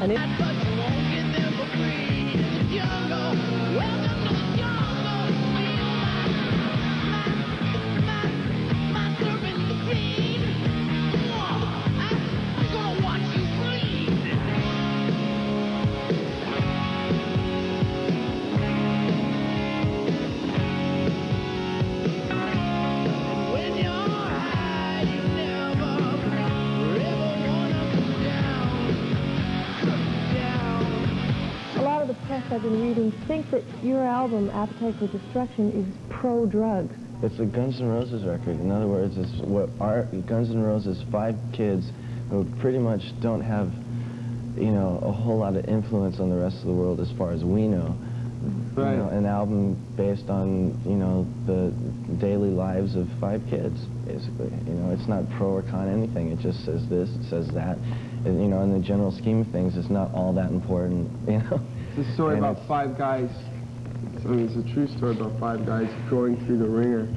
And it I've been reading think that your album, Appetite for Destruction, is pro-drugs. It's a Guns N' Roses record. In other words, it's what our Guns N' Roses, 5 kids who pretty much don't have, you know, a whole lot of influence on the rest of the world as far as we know. Right. You know, an album based on, you know, the daily lives of 5 kids, basically. You know, it's not pro or con anything. It just says this, it says that. And, you know, in the general scheme of things, it's not all that important, you know. It's a story about 5 guys. I mean, it's a true story about 5 guys going through the ringer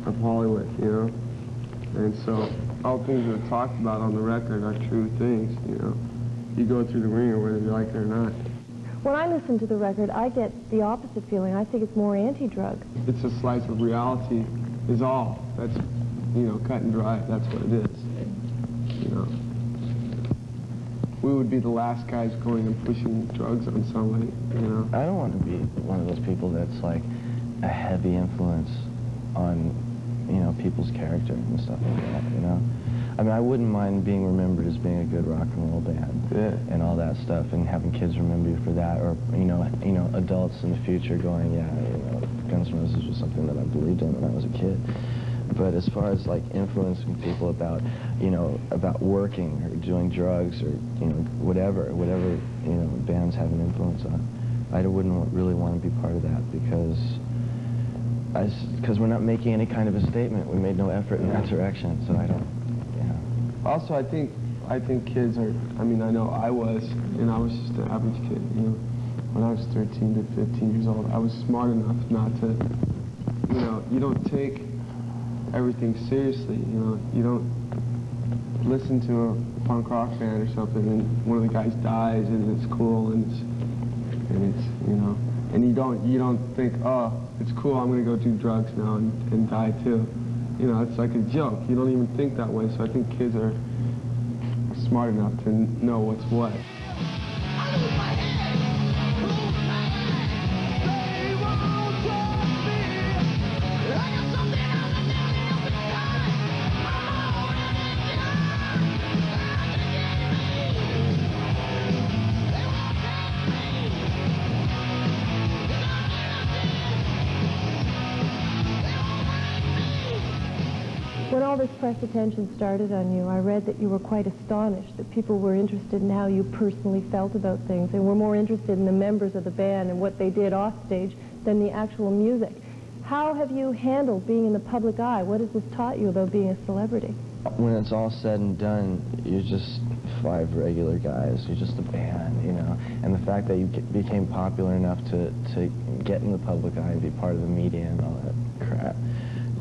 of Hollywood, you know. And so all things that are talked about on the record are true things, you know. You go through the ringer whether you like it or not. When I listen to the record, I get the opposite feeling. I think it's more anti-drug. It's a slice of reality is all. That's, you know, cut and dry. That's what it is, you know. We would be the last guys going and pushing drugs on somebody, you know. I don't want to be one of those people that's like a heavy influence on, you know, people's character and stuff like that, you know. I mean, I wouldn't mind being remembered as being a good rock and roll band and all that stuff, and having kids remember you for that, or you know, adults in the future going, yeah, you know, Guns N' Roses was something that I believed in when I was a kid. But as far as like influencing people about, you know, about working or doing drugs or, you know, whatever, you know, bands have an influence on, I wouldn't really want to be part of that because we're not making any kind of a statement. We made no effort in that direction, so I don't, you know. Also, I think kids are, I mean, I know I was, and I was just an average kid, you know. When I was 13 to 15 years old, I was smart enough not to, you know, you don't take everything seriously, you know. You don't listen to a punk rock band or something and one of the guys dies and it's cool and it's you know, and you don't think, oh, it's cool, I'm gonna go do drugs now and die too. You know, it's like a joke. You don't even think that way. So I think kids are smart enough to know what's what. When all this press attention started on you, I read that you were quite astonished that people were interested in how you personally felt about things and were more interested in the members of the band and what they did off stage than the actual music. How have you handled being in the public eye? What has this taught you about being a celebrity? When it's all said and done, you're just 5 regular guys. You're just a band, you know. And the fact that you became popular enough to get in the public eye and be part of the media and all that crap,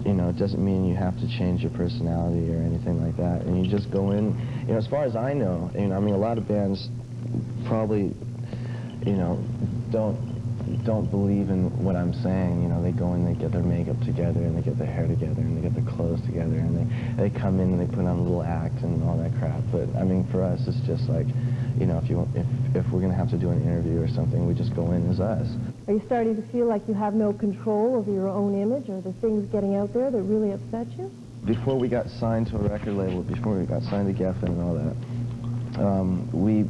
you know, it doesn't mean you have to change your personality or anything like that. And you just go in, you know, as far as I know, you know, I mean, a lot of bands probably, you know, don't believe in what I'm saying. You know, they go in, they get their makeup together, and they get their hair together, and they get their clothes together, and they come in and they put on a little act and all that crap. But I mean, for us, it's just like, you know, if we're gonna have to do an interview or something, we just go in as us. Are you starting to feel like you have no control over your own image, or the things getting out there that really upset you? Before we got signed to a record label, before we got signed to Geffen and all that, we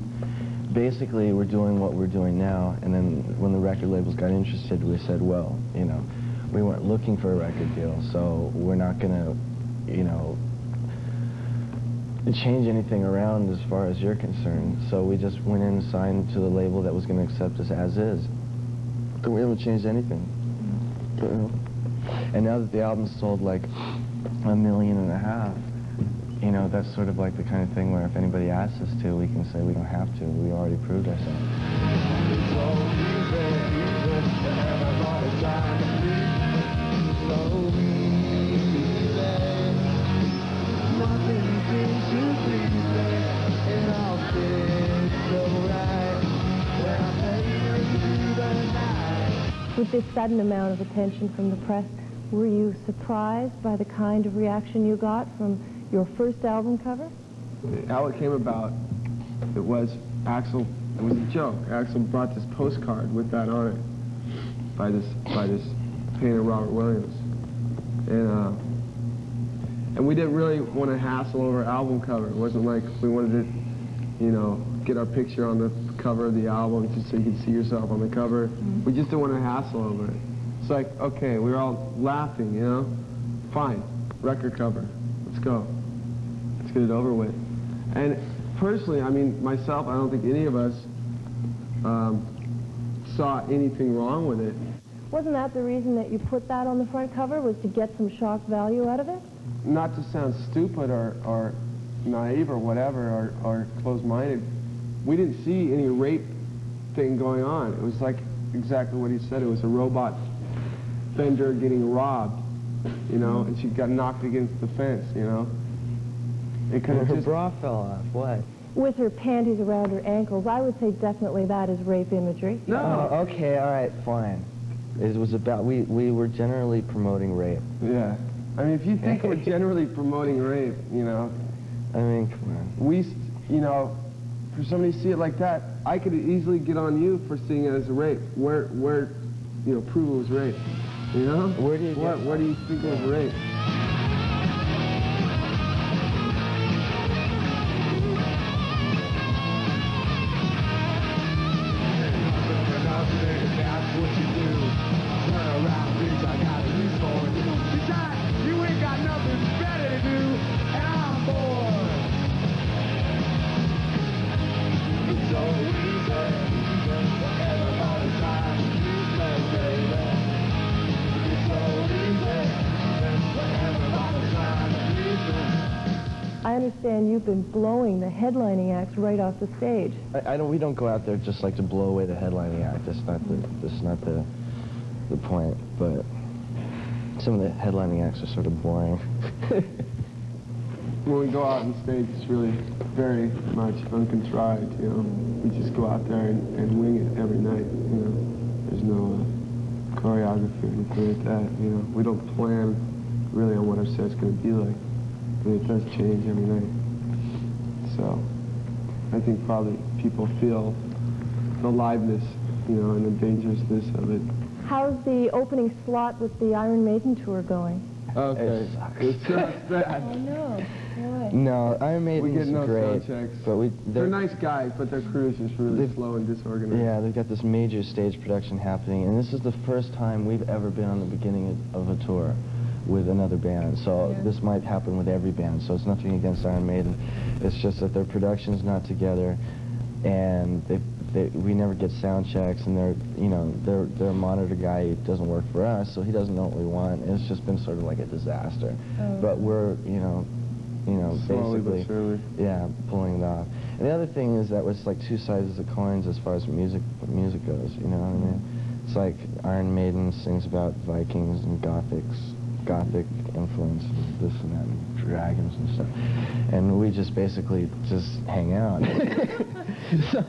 basically were doing what we're doing now, and then when the record labels got interested, we said, well, you know, we weren't looking for a record deal, so we're not gonna, you know, change anything around as far as you're concerned. So we just went in and signed to the label that was gonna accept us as is. And we haven't changed anything. You know? And now that the album's sold like 1.5 million, you know, that's sort of like the kind of thing where if anybody asks us to, we can say we don't have to. We already proved ourselves. Nothing seems to be there, and I'll fade away. With this sudden amount of attention from the press, were you surprised by the kind of reaction you got from your first album cover? How it came about, it was Axl, it was a joke. Axl brought this postcard with that on it by this painter, Robert Williams. And we didn't really want to hassle over album cover. It wasn't like we wanted to, you know, get our picture on the cover of the album just so you could see yourself on the cover. Mm-hmm. We just didn't want to hassle over it. It's like, okay, we were all laughing, you know? Fine, record cover, let's go. Let's get it over with. And personally, I mean, myself, I don't think any of us saw anything wrong with it. Wasn't that the reason that you put that on the front cover, was to get some shock value out of it? Not to sound stupid or naive or whatever, or closed-minded, we didn't see any rape thing going on. It was like exactly what he said. It was a robot Fender getting robbed, you know, and she got knocked against the fence, you know. It could have her just... bra fell off, what? With her panties around her ankles, I would say definitely that is rape imagery. No. Oh, okay, all right, fine. It was about, we were generally promoting rape. Yeah. I mean, if you think we're generally promoting rape, you know. I mean, come on. We, you know, for somebody to see it like that, I could easily get on you for seeing it as a rape. Where, you know, prove it was rape. You know? Where do you get Where do you think it was rape? I understand you've been blowing the headlining acts right off the stage. We don't go out there just like to blow away the headlining act. That's not the point. But some of the headlining acts are sort of boring. When we go out on stage, it's really very much uncontrived, you know. We just go out there and wing it every night, you know. There's no choreography or anything like that, you know. We don't plan really on what our set's going to be like. And it does change every night. So I think probably people feel the liveness, you know, and the dangerousness of it. How's the opening slot with the Iron Maiden tour going? Okay. It sucks. Oh, no. Why? No, Iron Maiden's We get no great, sound checks. but they're nice guys, but their crew is just really slow and disorganized. Yeah, they've got this major stage production happening, and this is the first time we've ever been on the beginning of a tour with another band. So this might happen with every band, so it's nothing against Iron Maiden. It's just that their production's not together, and we never get sound checks, and their monitor guy doesn't work for us, so he doesn't know what we want. And it's just been sort of like a disaster. Oh. But we're, slowly basically, but surely. Yeah, pulling it off. And the other thing is that it's like two sides of the coins as far as music goes. You know what I mean? It's like Iron Maiden sings about Vikings and Gothic influence, and this and that, and dragons and stuff. And we just basically just hang out. So,